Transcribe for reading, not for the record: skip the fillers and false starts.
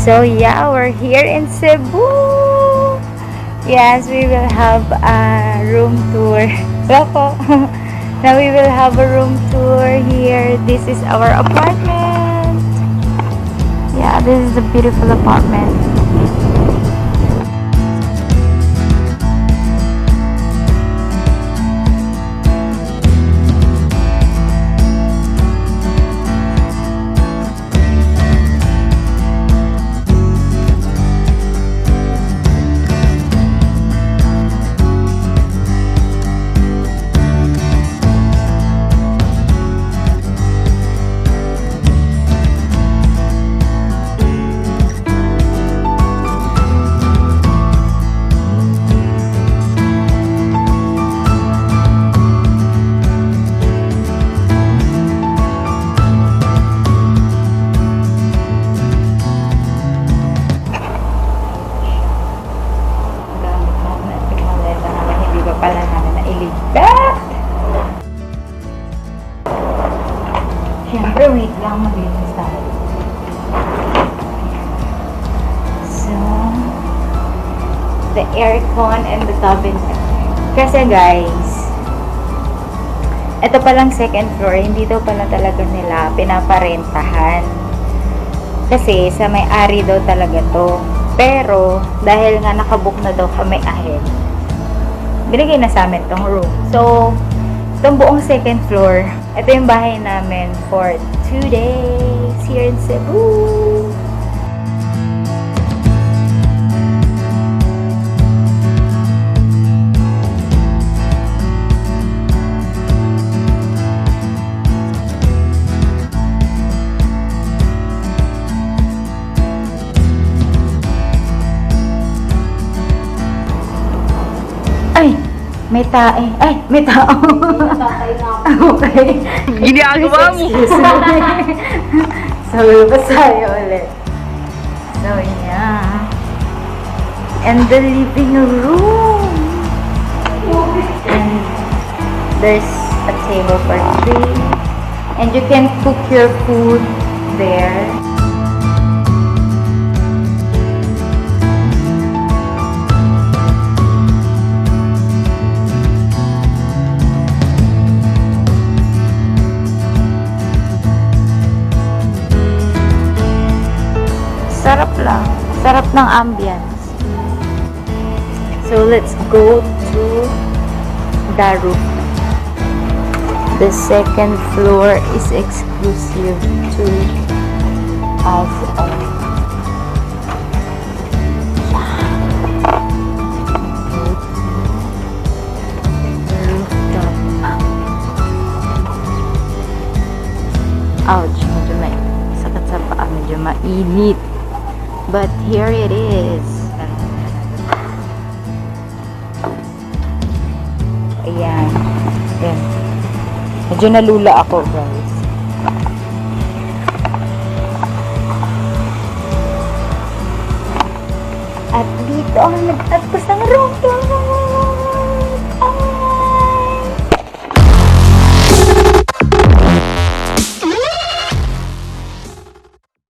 So yeah, we're here in Cebu. Yes, we will have a room tour. Loko. Now we will have a room tour here. This is our apartment. Yeah, this is a beautiful apartment. Pala namin na ilipat. Siyempre, wait lang, maglinis tayo. So, the aircon and the cabinet. Kasi guys, ito palang second floor, hindi daw pala talaga nila pinaparentahan. Kasi sa may-ari daw talaga to. Pero, dahil nga nakabook na daw kami ahead, binigay na sa amin tong room. So, itong buong second floor, ito yung bahay namin for 2 days here in Cebu. Ay! May tae. Ay! May tao. Okay. Ginagawa mo. So, lulabas tayo ulit. So, yeah. And the living room. And there's a table for 3. And you can cook your food there. Sarap lang. Sarap ng ambience. So, let's go to the roof. The second floor is exclusive to us only. Rooftop. Ouch! Medyo may sakit sa paa. Medyo mainit. But here it is. Ayan. Ayan. Medyo nalula ako, guys. At dito ang nagtatapos ng room.